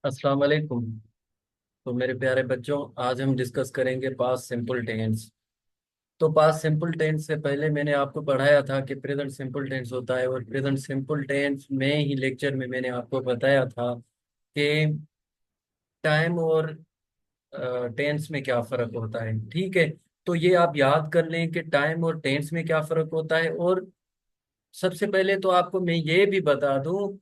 अस्सलाम वालेकुम। तो मेरे प्यारे बच्चों, आज हम डिस्कस करेंगे पास्ट सिंपल टेंस। तो पास्ट सिंपल टेंस से पहले मैंने आपको पढ़ाया था कि प्रेजेंट सिंपल टेंस होता है, और प्रेजेंट सिंपल टेंस में ही लेक्चर में मैंने आपको बताया था कि टाइम और टेंस में क्या फ़र्क होता है। ठीक है, तो ये आप याद कर लें कि टाइम और टेंस में क्या फ़र्क होता है। और सबसे पहले तो आपको मैं ये भी बता दूं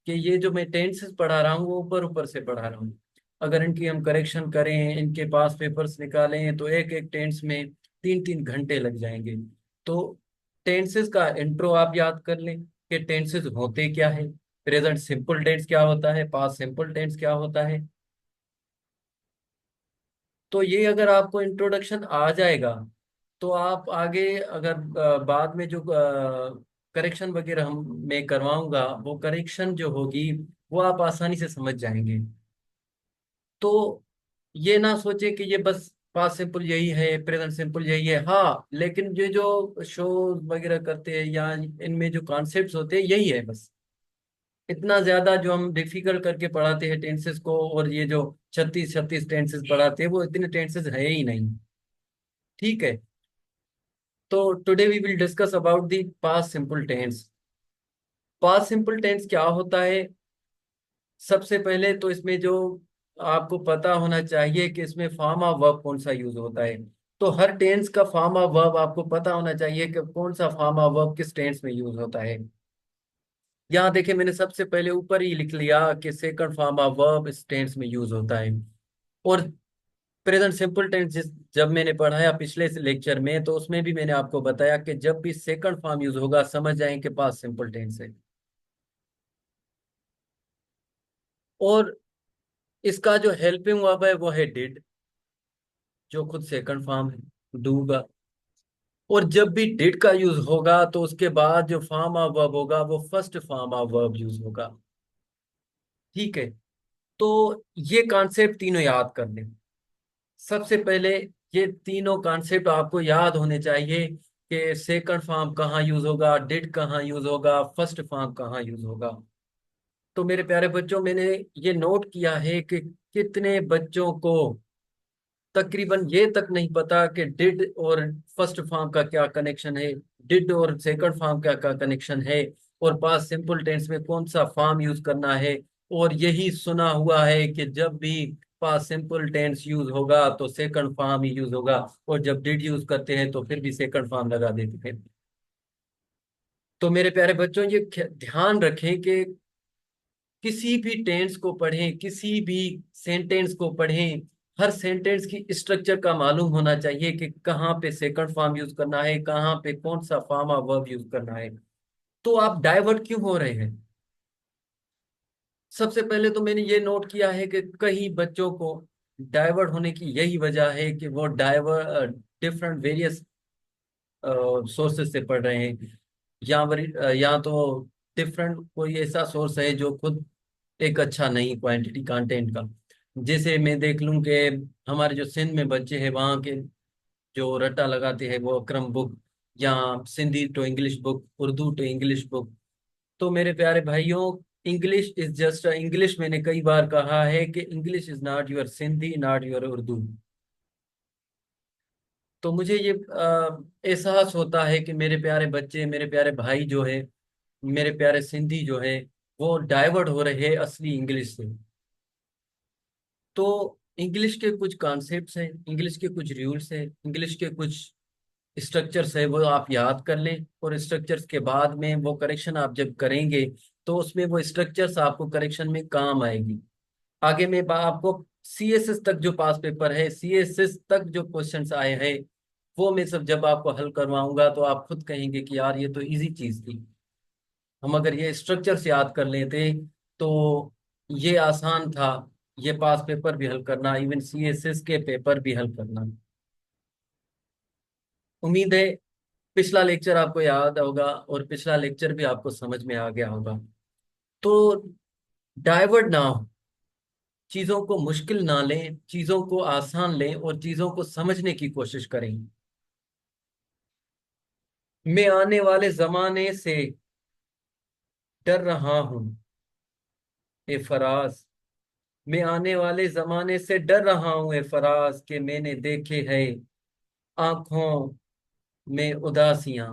कि ये जो मैं टेंसेस पढ़ा रहा हूँ वो ऊपर ऊपर से पढ़ा रहा हूँ। अगर इनकी हम करेक्शन करें, इनके पास पेपर्स निकालें, तो एक एक टेंस में 3-3 घंटे लग जाएंगे। तो टेंसेस का इंट्रो आप याद कर लें कि टेंसेस होते क्या है, प्रेजेंट सिंपल टेंस क्या होता है, पास्ट सिंपल टेंस क्या होता है। तो ये अगर आपको इंट्रोडक्शन आ जाएगा तो आप आगे अगर बाद में जो करेक्शन वगैरह हम मैं करवाऊंगा, वो करेक्शन जो होगी वो आप आसानी से समझ जाएंगे। तो ये ना सोचे कि ये बस पास्ट सिंपल यही है, प्रेजेंट सिंपल यही है। हाँ, लेकिन ये जो शो वगैरह करते हैं या इनमें जो कॉन्सेप्ट्स होते हैं यही है बस। इतना ज्यादा जो हम डिफिकल्ट करके पढ़ाते हैं टेंसेस को, और ये जो 36-36 टेंसेस पढ़ाते हैं, वो इतने टेंसेस है ही नहीं। ठीक है, तो today we will discuss about the past simple tense. Past simple tense क्या होता है? सबसे पहले तो इसमें जो आपको पता होना चाहिए कि इसमें फॉर्म ऑफ वर्ब कौन सा यूज होता है। तो हर टेंस का फॉर्म ऑफ वर्ब आपको पता होना चाहिए कि कौन सा फॉर्म ऑफ वर्ब किस टेंस में यूज होता है। यहाँ देखिए, मैंने सबसे पहले ऊपर ही लिख लिया कि सेकंड फॉर्म ऑफ वर्ब इस टेंस में यूज होता है। और प्रेजेंट सिंपल टेंस जब मैंने पढ़ाया पिछले लेक्चर में, तो उसमें भी मैंने आपको बताया कि जब भी सेकंड फॉर्म यूज होगा समझ जाएं कि पास्ट सिंपल टेंस है। और इसका जो हेल्पिंग वर्ब है वो है डिड, जो खुद सेकंड फॉर्म है, डूगा। और जब भी डिड का यूज होगा तो उसके बाद जो फॉर्म ऑफ वर्ब होगा वो first form of verb use होगा। ठीक है, तो ये कॉन्सेप्ट तीनों याद कर लें। सबसे पहले ये तीनों कॉन्सेप्ट आपको याद होने चाहिए कि सेकंड फॉर्म कहाँ यूज होगा, डिड कहाँ यूज होगा, फर्स्ट फॉर्म कहाँ यूज होगा। तो मेरे प्यारे बच्चों, मैंने ये नोट किया है कि कितने बच्चों को तकरीबन ये तक नहीं पता कि डिड और फर्स्ट फॉर्म का क्या कनेक्शन है, डिड और सेकंड फॉर्म का क्या कनेक्शन है, और पास्ट सिंपल टेंस में कौन सा फॉर्म यूज करना है। और यही सुना हुआ है कि जब भी पास्ट सिंपल टेंस यूज होगा तो सेकंड फॉर्म ही यूज होगा, और जब डिड यूज करते हैं तो फिर भी सेकंड फॉर्म लगा देते हैं। तो मेरे प्यारे बच्चों, ये ध्यान रखें कि किसी भी टेंस को पढ़ें, किसी भी सेंटेंस को पढ़ें, हर सेंटेंस की स्ट्रक्चर का मालूम होना चाहिए कि कहाँ पे सेकंड फॉर्म यूज करना है, कहाँ पे कौन सा फॉर्म ऑफ वर्ब यूज करना है। तो आप डाइवर्ट क्यों हो रहे हैं? सबसे पहले तो मैंने ये नोट किया है कि कई बच्चों को डाइवर्ट होने की यही वजह है कि वो डिफरेंट वेरियस सोर्सेज से पढ़ रहे हैं, या तो डिफरेंट कोई ऐसा सोर्स है जो खुद एक अच्छा नहीं क्वांटिटी कंटेंट का। जैसे मैं देख लूं कि हमारे जो सिंध में बच्चे हैं वहाँ के जो रट्टा लगाते हैं वो अक्रम बुक, या Sindhi to English book, Urdu to English book. तो मेरे प्यारे भाइयों, इंग्लिश इज जस्ट इंग्लिश। मैंने कई बार कहा है कि English is not your Sindhi, not your Urdu. तो मुझे ये एहसास होता है कि मेरे प्यारे बच्चे, मेरे प्यारे भाई जो है, मेरे प्यारे सिंधी जो है, वो डाइवर्ट हो रहे हैं असली इंग्लिश से। तो इंग्लिश के कुछ कॉन्सेप्ट्स हैं, इंग्लिश के कुछ रूल्स हैं, इंग्लिश के कुछ स्ट्रक्चर्स है, वो आप याद कर लें। और स्ट्रक्चर्स के बाद में वो करेक्शन आप जब करेंगे तो उसमें वो स्ट्रक्चर्स आपको करेक्शन में काम आएगी। आगे में आपको सीएसएस तक जो पास पेपर है, सीएसएस तक जो क्वेश्चंस आए हैं, वो मैं सब जब आपको हल करवाऊंगा तो आप खुद कहेंगे कि यार ये तो इजी चीज थी। हम अगर ये स्ट्रक्चर्स याद कर लेते तो ये आसान था, ये पास पेपर भी हल करना, इवन सीएसएस के पेपर भी हल करना। उम्मीद है पिछला लेक्चर आपको याद होगा और पिछला लेक्चर भी आपको समझ में आ गया होगा। तो डाइवर्ट ना हो, चीजों को मुश्किल ना लें, चीजों को आसान लें और चीजों को समझने की कोशिश करें। मैं आने वाले जमाने से डर रहा हूं, ए फराज। मैं आने वाले जमाने से डर रहा हूं ए फराज के मैंने देखे है आंखों में उदासियां।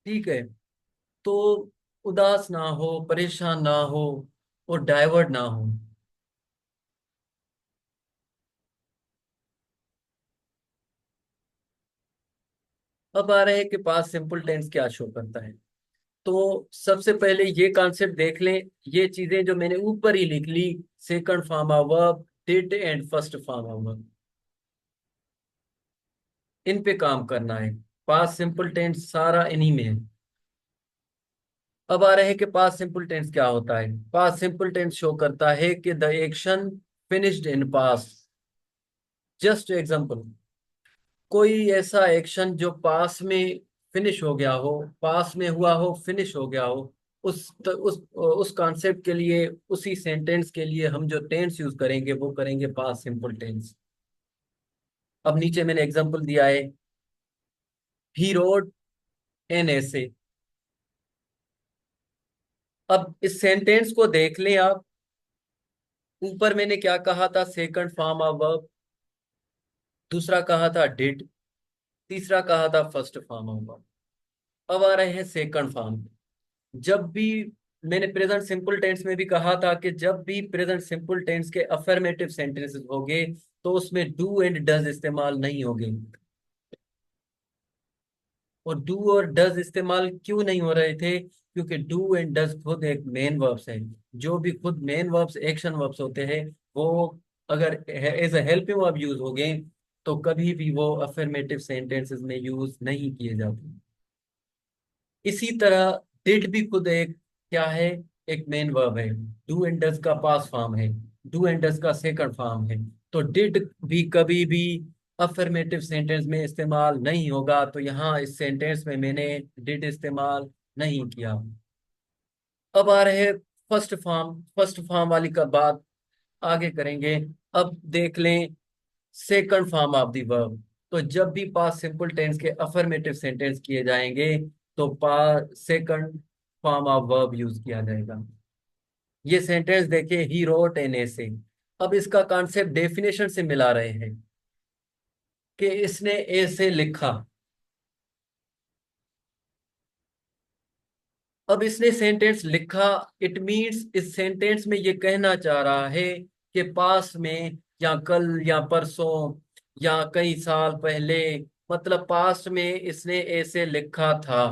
ठीक है। तो उदास ना हो, परेशान ना हो, और डाइवर्ट ना हो। अब आ रहे हैं कि पास्ट सिंपल टेंस क्या शो करता है। तो सबसे पहले ये कॉन्सेप्ट देख लें। ये चीजें जो मैंने ऊपर ही लिख ली, second form of verb, did and first form of verb, इन पे काम करना है। पास्ट सिंपल टेंस सारा इन्हीं में है। अब आ रहे हैं कि पास्ट सिंपल टेंस क्या होता है। पास्ट सिंपल टेंस शो करता है कि the action finished in past. Just example, कोई ऐसा एक्शन जो पास में फिनिश हो गया हो, पास में हुआ हो, फिनिश हो गया हो, उस कॉन्सेप्ट के लिए, उसी सेंटेंस के लिए हम जो टेंस यूज करेंगे वो करेंगे पास्ट सिंपल टेंस। अब नीचे मैंने एग्जांपल दिया है, ही रोट एन ऐसे। अब इस सेंटेंस को देख लें आप। ऊपर मैंने क्या कहा था, सेकंड फॉर्म ऑफ वर्ब। दूसरा कहा था डिड। तीसरा कहा था फर्स्ट फॉर्म ऑफ वर्ब। अब आ रहे हैं सेकंड फॉर्म। जब भी, मैंने प्रेजेंट सिंपल टेंस में भी कहा था कि जब भी प्रेजेंट सिंपल टेंस के अफर्मेटिव सेंटेंसेस होंगे तो उसमें डू एंड डज इस्तेमाल नहीं होंगे। और डू और डज इस्तेमाल क्यों नहीं हो रहे थे? क्योंकि डू एंड डज खुद एक मेन वर्ब्स हैं। जो भी खुद मेन वर्ब्स, एक्शन वर्ब्स होते हैं, वो अगर as a helping verb use हो गए तो कभी भी वो अफर्मेटिव सेंटेंसेस में यूज नहीं किए जाते। इसी तरह डिड भी खुद एक क्या है, एक मेन वर्ब है। डू एंड डज का पास्ट फॉर्म है, डू एंड डज का सेकंड फॉर्म है। तो डिड भी कभी भी अफर्मेटिव सेंटेंस में इस्तेमाल नहीं होगा, तो यहाँ इस सेंटेंस में मैंने डिड इस्तेमाल नहीं किया। अब आ रहे फर्स्ट फॉर्म। फर्स्ट फॉर्म वाली का बात आगे करेंगे। अब देख लें second form of the verb. तो जब भी पास्ट सिंपल टेंस के अफर्मेटिव सेंटेंस किए जाएंगे तो पा second form of verb use किया जाएगा। ये सेंटेंस देखिए, ही रोट एन ऐसे। अब इसका कॉन्सेप्ट डेफिनेशन से मिला रहे हैं कि इसने ऐसे लिखा। अब इसने सेंटेंस लिखा, इट मींस इस सेंटेंस में ये कहना चाह रहा है कि पास में, या कल, या परसों, या कई साल पहले, मतलब पास्ट में इसने ऐसे लिखा था।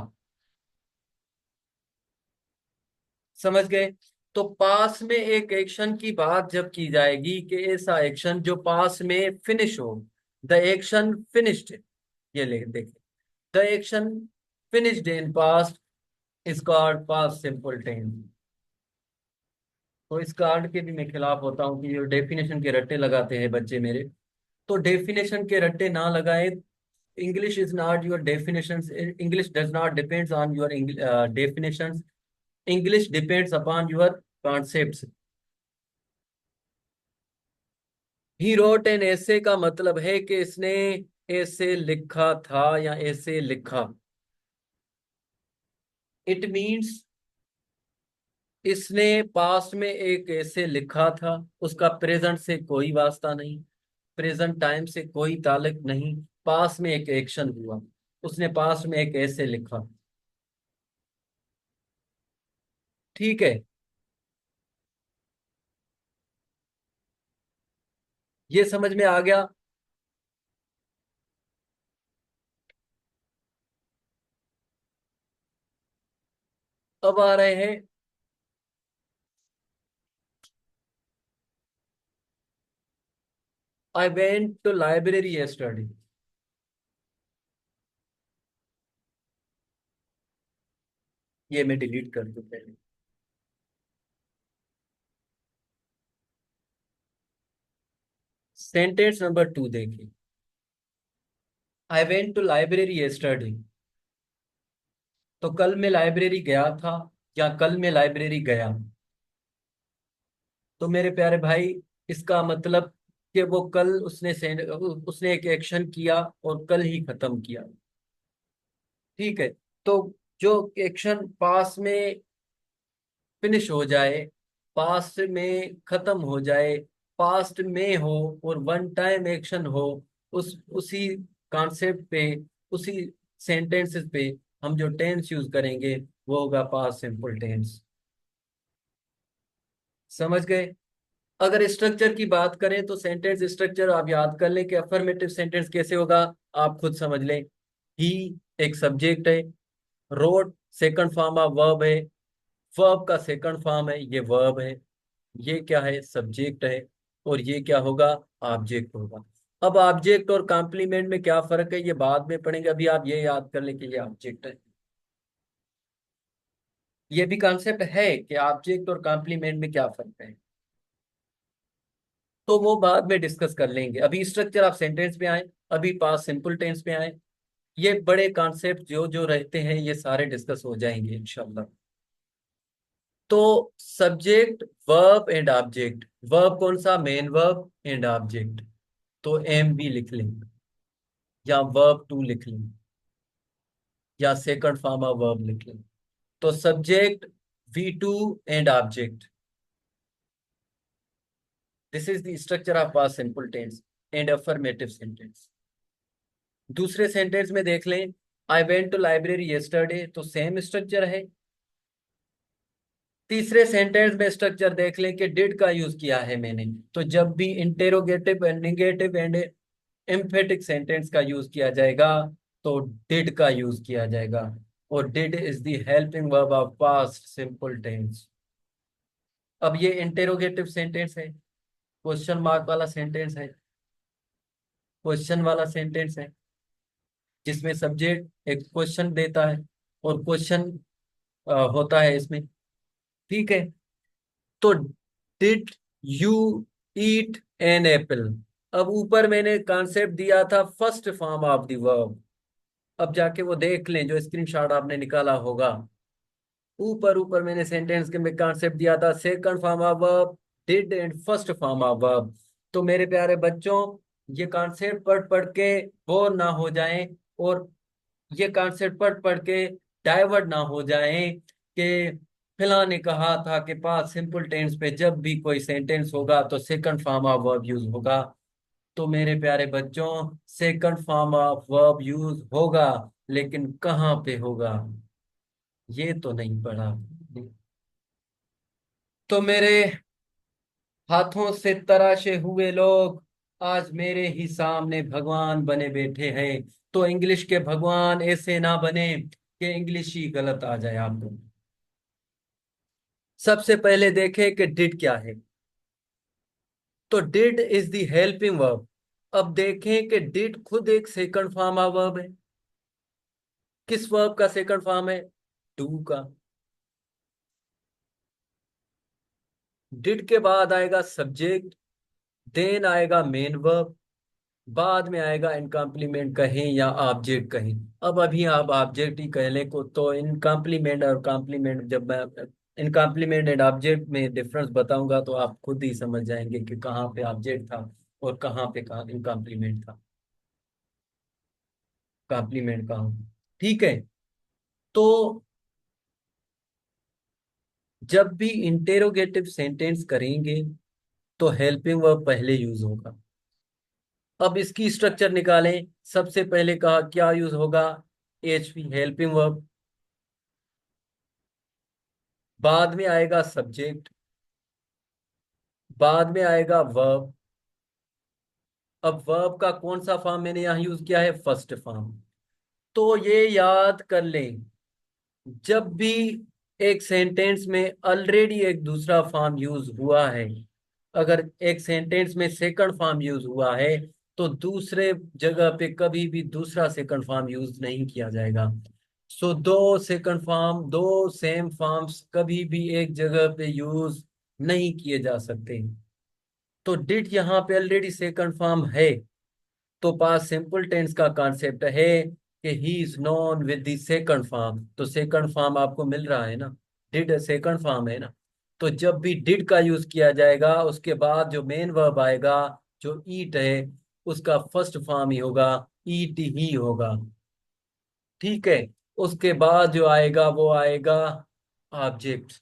समझ गए? तो पास में एक एक्शन की बात जब की जाएगी कि ऐसा एक्शन जो पास में फिनिश हो, द एक्शन फिनिश्ड, ये ले देखिए, the action finished in past is called past simple tense. तो इस कार्ड के भी मैं खिलाफ होता हूँ कि जो डेफिनेशन के रट्टे लगाते हैं बच्चे मेरे, तो डेफिनेशन के रट्टे ना लगाए। English is not your definition, English does not depends on your definition. English depends upon your concepts. He wrote an ऐसे का मतलब है कि इसने ऐसे लिखा था या ऐसे लिखा। इट मीन्स इसने पास्ट में एक ऐसे लिखा था, उसका प्रेजेंट से कोई वास्ता नहीं, प्रेजेंट टाइम से कोई ताल्लुक नहीं। पास्ट में एक एक्शन हुआ, उसने पास्ट में एक ऐसे लिखा। ठीक है, ये समझ में आ गया। अब आ रहे हैं, I went to library yesterday. ये मैं डिलीट कर दूं पहले। सेंटेंस नंबर 2 देखिए, I went to library yesterday. तो कल मैं लाइब्रेरी गया था, या कल मैं लाइब्रेरी गया। तो मेरे प्यारे भाई, इसका मतलब कि वो कल उसने एक एक्शन किया और कल ही खत्म किया। ठीक है। तो जो एक्शन पास में फिनिश हो जाए, पास्ट में खत्म हो जाए, पास्ट में हो, और वन टाइम एक्शन हो, उस उसी कॉन्सेप्ट पे, उसी सेंटेंसेस पे हम जो टेंस यूज करेंगे वो होगा पास्ट सिंपल टेंस। समझ गए? अगर स्ट्रक्चर की बात करें तो सेंटेंस स्ट्रक्चर आप याद कर लें कि अफर्मेटिव सेंटेंस कैसे होगा, आप खुद समझ लें। ही एक सब्जेक्ट है, road second form of verb है, वर्ब का सेकंड फॉर्म है, ये वर्ब है, ये क्या है, सब्जेक्ट है, और ये क्या होगा, ऑब्जेक्ट होगा। अब ऑब्जेक्ट और कॉम्प्लीमेंट में क्या फर्क है ये बाद में पढ़ेंगे, अभी आप ये याद कर लें कि ये ऑब्जेक्ट है। ये भी कॉन्सेप्ट है कि ऑब्जेक्ट और कॉम्प्लीमेंट में क्या फर्क है, तो वो बाद में डिस्कस कर लेंगे। अभी स्ट्रक्चर आप सेंटेंस पे आए, अभी पास सिंपल टेंस पे आए। ये बड़े कॉन्सेप्ट जो जो रहते हैं ये सारे डिस्कस हो जाएंगे इंशाल्लाह। तो subject, verb and object, verb कौन सा, मेन वर्ब एंड ऑब्जेक्ट, तो एम भी लिख लें, या वर्ब टू लिख लें, या सेकंड फॉर्म ऑफ वर्ब लिख लें। तो subject, V two and object, this is the structure of past simple tense and affirmative sentence. दूसरे सेंटेंस में देख लें, I went to library yesterday, तो सेम स्ट्रक्चर है। तीसरे सेंटेंस में स्ट्रक्चर देख लें कि डिड का यूज किया है मैंने, तो जब भी interrogative and negative and emphatic sentence का यूज किया जाएगा तो डिड का यूज किया जाएगा, और did is the helping verb of past simple tense. अब ये इंटेरोगेटिव सेंटेंस है, क्वेश्चन मार्क वाला सेंटेंस है, क्वेश्चन वाला सेंटेंस है, जिसमें सब्जेक्ट एक क्वेश्चन देता है और क्वेश्चन होता है इसमें। ठीक है, तो did you eat an apple. अब ऊपर मैंने कॉन्सेप्ट दिया था first form of the verb, अब जाके वो देख लें जो स्क्रीनशॉट आपने निकाला होगा, ऊपर ऊपर मैंने सेंटेंस के में कॉन्सेप्ट दिया था second form of verb, did and first form of verb. तो मेरे प्यारे बच्चों, ये कॉन्सेप्ट पढ़ पढ़ के बोर ना हो जाएं, और ये कॉन्सेप्ट पढ़ पढ़ के डाइवर्ट ना हो जाएं कि फिलहाल ने कहा था कि पास्ट सिंपल टेंस पे जब भी कोई सेंटेंस होगा तो second form of verb use होगा। तो मेरे प्यारे बच्चों, second form of verb use होगा, लेकिन कहाँ पे होगा ये तो नहीं पढ़ा। तो मेरे हाथों से तराशे हुए लोग आज मेरे ही सामने भगवान बने बैठे हैं। तो इंग्लिश के भगवान ऐसे ना बने कि इंग्लिश ही गलत आ जाए आपको। सबसे पहले देखें कि डिड क्या है, तो did is the helping verb. अब देखें कि डिड खुद एक सेकंड फॉर्म ऑफ वर्ब है। किस वर्ब का सेकंड फॉर्म है, डू का। डिड के बाद आएगा सब्जेक्ट, देन आएगा मेन वर्ब, बाद में आएगा इनकम्प्लीमेंट कहें या ऑब्जेक्ट कहें। अब अभी आप ऑब्जेक्ट ही कह लें को, तो इनकम्प्लीमेंट और कॉम्प्लीमेंट, जब मैं इनकम्प्लीमेंट एंड ऑब्जेक्ट में डिफरेंस बताऊंगा तो आप खुद ही समझ जाएंगे कि कहाँ पे ऑब्जेक्ट था और कहाँ पे कहाँ इनकम्प्लीमेंट था, कॉम्प्लीमेंट कहाँ। ठीक है, तो जब भी इंटेरोगेटिव सेंटेंस करेंगे तो हेल्पिंग वर्ब पहले यूज होगा। अब इसकी स्ट्रक्चर निकालें, सबसे पहले कहा क्या यूज होगा, एच पी हेल्पिंग वर्ब, बाद में आएगा सब्जेक्ट, बाद में आएगा वर्ब। अब वर्ब का कौन सा फॉर्म मैंने यहाँ यूज किया है, फर्स्ट फॉर्म। तो ये याद कर लें, जब भी एक सेंटेंस में ऑलरेडी एक दूसरा फॉर्म यूज हुआ है, अगर एक सेंटेंस में सेकंड फॉर्म यूज हुआ है तो दूसरे जगह पे कभी भी दूसरा सेकंड फॉर्म यूज नहीं किया जाएगा। सो दो सेकंड फॉर्म, दो सेम फॉर्म्स कभी भी एक जगह पे यूज नहीं किए जा सकते। तो डिड यहाँ पे ऑलरेडी सेकंड फॉर्म है, तो पास सिंपल टेंस का कॉन्सेप्ट है कि he is known with the second form. तो सेकंड फॉर्म आपको मिल रहा है ना, डिड सेकंड फॉर्म है ना। तो जब भी डिड का यूज किया जाएगा उसके बाद जो मेन वर्ब आएगा, जो ईट है, उसका फर्स्ट फॉर्म ही होगा, ईट ही होगा। ठीक है, उसके बाद जो आएगा वो आएगा ऑब्जेक्ट।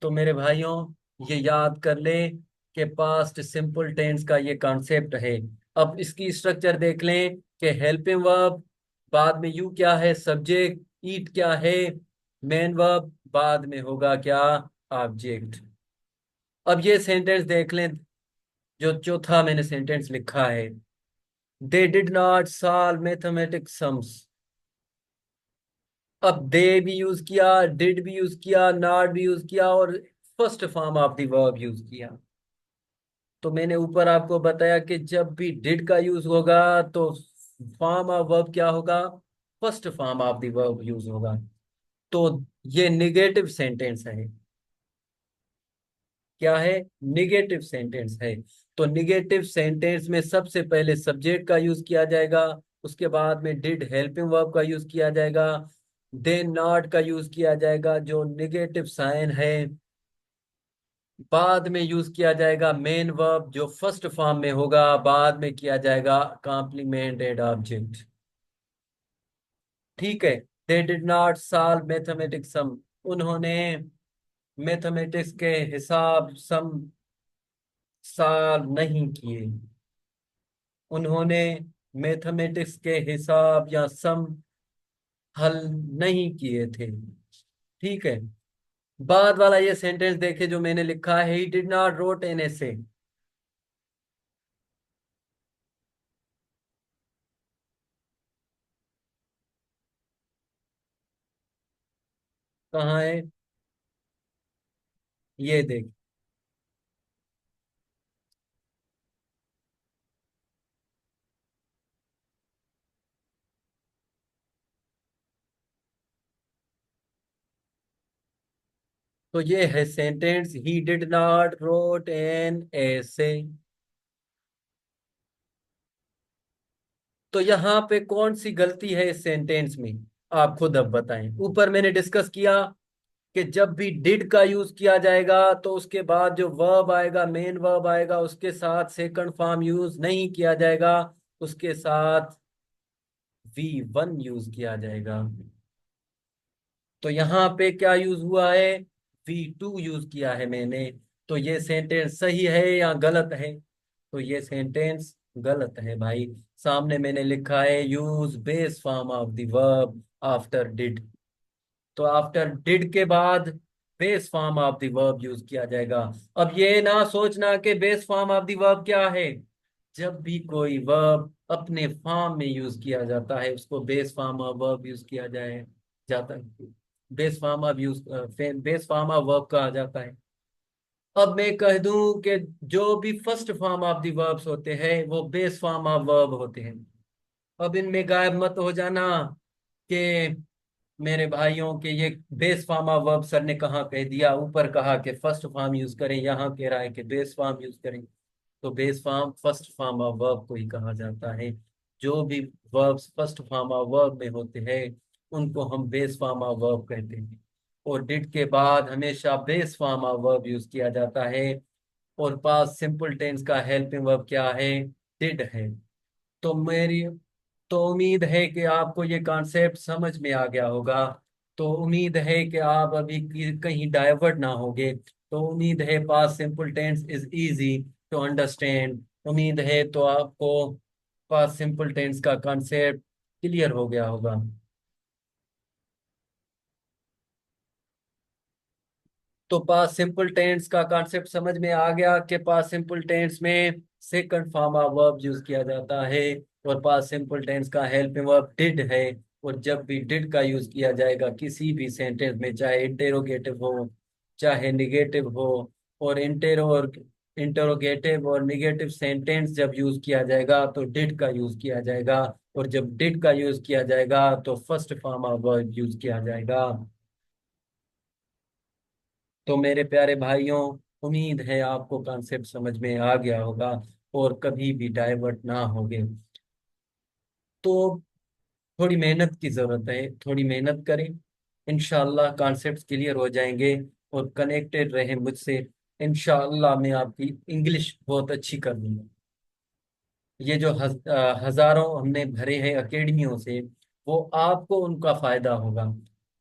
तो मेरे भाइयों, ये याद कर ले कि पास्ट सिंपल टेंस का ये कॉन्सेप्ट है। अब इसकी स्ट्रक्चर देख लें कि हेल्पिंग वर्ब, बाद में यू क्या है, सब्जेक्ट, ईट क्या है, मेन वर्ब, बाद में होगा क्या, ऑब्जेक्ट। अब ये सेंटेंस देख लें, जो चौथा मैंने सेंटेंस लिखा है, they did not solve mathematics sums. अब दे भी यूज किया, डिड भी यूज किया, नॉट भी यूज किया, और first form of the verb use किया। तो मैंने ऊपर आपको बताया कि जब भी डिड का यूज होगा तो फॉर्म ऑफ वर्ब क्या होगा, first form of the verb use होगा। तो ये निगेटिव सेंटेंस है। क्या है? निगेटिव सेंटेंस है। तो निगेटिव सेंटेंस में सबसे पहले सब्जेक्ट का यूज किया जाएगा, उसके बाद में डिड हेल्पिंग वर्ब का यूज किया जाएगा, देन नॉट का यूज किया जाएगा जो निगेटिव साइन है, बाद में यूज किया जाएगा मेन वर्ब जो फर्स्ट फॉर्म में होगा, बाद में किया जाएगा कॉम्प्लीमेंट एंड ऑब्जेक्ट। ठीक है। They did not solve mathematics sum, उन्होंने मैथमेटिक्स के हिसाब सम सॉल्व नहीं किए, उन्होंने मैथमेटिक्स के हिसाब या सम हल नहीं किए थे। ठीक है। बाद वाला ये सेंटेंस देखे जो मैंने लिखा है, he did not wrote an essay. कहाँ है? ये देख। तो ये है sentence, he did not wrote an essay. तो यहाँ पे कौन सी गलती है इस सेंटेंस में, आप खुद अब बताएं। ऊपर मैंने डिस्कस किया कि जब भी डिड का यूज किया जाएगा तो उसके बाद जो वर्ब आएगा, मेन वर्ब आएगा, उसके साथ सेकंड फॉर्म यूज नहीं किया जाएगा, उसके साथ V1 यूज किया जाएगा। तो यहाँ पे क्या यूज हुआ है, V2 यूज किया है मैंने। तो ये सेंटेंस सही है या गलत है? तो ये सेंटेंस गलत है भाई। सामने मैंने लिखा है use base form of the verb after did. तो आफ्टर डिड के बाद base form of the verb use किया जाएगा। अब ये ना सोचना कि base form of the verb क्या है। जब भी कोई वर्ब अपने फॉर्म में यूज किया जाता है उसको base form of verb use किया जाए जाता है, base form of use, base form of verb कहा जाता है। अब मैं कह दूं कि जो भी first form of the verbs होते हैं वो बेस फॉर्म ऑफ वर्ब होते हैं। अब इनमें गायब मत हो जाना कि मेरे भाइयों के ये base form of verb sir ने कहाँ कह दिया, ऊपर कहा कि फर्स्ट फॉर्म यूज करें, यहाँ कह रहा है कि बेस फॉर्म यूज करें। तो base form first form of verb को ही कहा जाता है। जो भी verbs first form of verb में होते हैं उनको हम बेस फॉर्म ऑफ वर्ब कहते हैं। और डिड के बाद हमेशा base form of verb use किया जाता है। और पास्ट सिंपल टेंस का हेल्पिंग वर्ब क्या है, डिड है। तो मेरी तो उम्मीद है कि आपको ये कॉन्सेप्ट समझ में आ गया होगा। तो उम्मीद है कि आप अभी कहीं डाइवर्ट ना होगे। तो उम्मीद है past simple tense is easy to understand. उम्मीद है तो आपको पास्ट सिंपल टेंस का कॉन्सेप्ट क्लियर हो गया होगा। तो पास्ट सिंपल टेंस का कॉन्सेप्ट समझ में आ गया कि पास्ट सिंपल टेंस में second form of verb use किया जाता है, और पास्ट सिंपल टेंस का हेल्पिंग वर्ब डिड है। और जब भी डिड का यूज किया जाएगा किसी भी सेंटेंस में, चाहे इंटेरोगेटिव हो चाहे निगेटिव हो, और इंटेरोगेटिव और निगेटिव सेंटेंस जब यूज किया जाएगा तो डिड का यूज किया जाएगा। और जब डिड का यूज किया जाएगा तो first form of verb use किया जाएगा। तो मेरे प्यारे भाइयों, उम्मीद है आपको कॉन्सेप्ट समझ में आ गया होगा और कभी भी डाइवर्ट ना होगे। तो थोड़ी मेहनत की जरूरत है, थोड़ी मेहनत करें, इंशाल्लाह कॉन्सेप्ट्स क्लियर हो जाएंगे। और कनेक्टेड रहें मुझसे, इंशाल्लाह मैं आपकी इंग्लिश बहुत अच्छी कर दूंगा। ये जो हजारों हमने भरे हैं अकेडमियों से, वो आपको उनका फायदा होगा।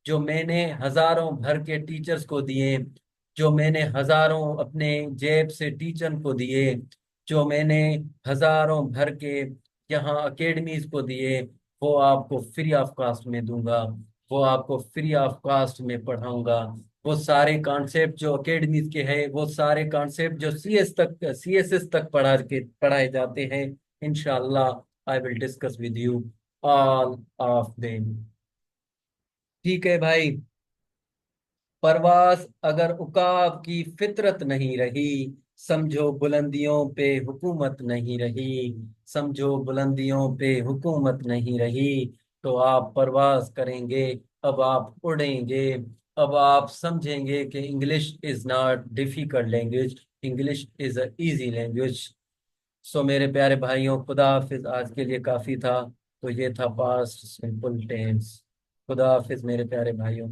जो मैंने हजारों भर के टीचर्स को दिए, जो मैंने हजारों अपने जेब से टीचर को दिए, जो मैंने हजारों भर के यहाँ अकेडमीज को दिए, वो आपको फ्री ऑफ कॉस्ट में दूंगा। वो आपको फ्री ऑफ कॉस्ट में पढ़ाऊंगा। वो सारे कॉन्सेप्ट जो अकेडमीज के हैं, वो सारे कॉन्सेप्ट जो सीएसएस तक पढ़ाए जाते हैं, इंशाल्लाह I will discuss with you all of them. ठीक है भाई। परवास अगर उकाब की फितरत नहीं रही, समझो बुलंदियों पे हुकूमत नहीं रही, समझो बुलंदियों पे हुकूमत नहीं रही। तो आप परवास करेंगे, अब आप उड़ेंगे, अब आप समझेंगे कि English is not difficult language, English is a easy language. So मेरे प्यारे भाइयों, खुदा हाफिज। आज के लिए काफी था। तो ये था पास्ट सिंपल टेंस। खुदा हाफिज मेरे प्यारे भाइयों।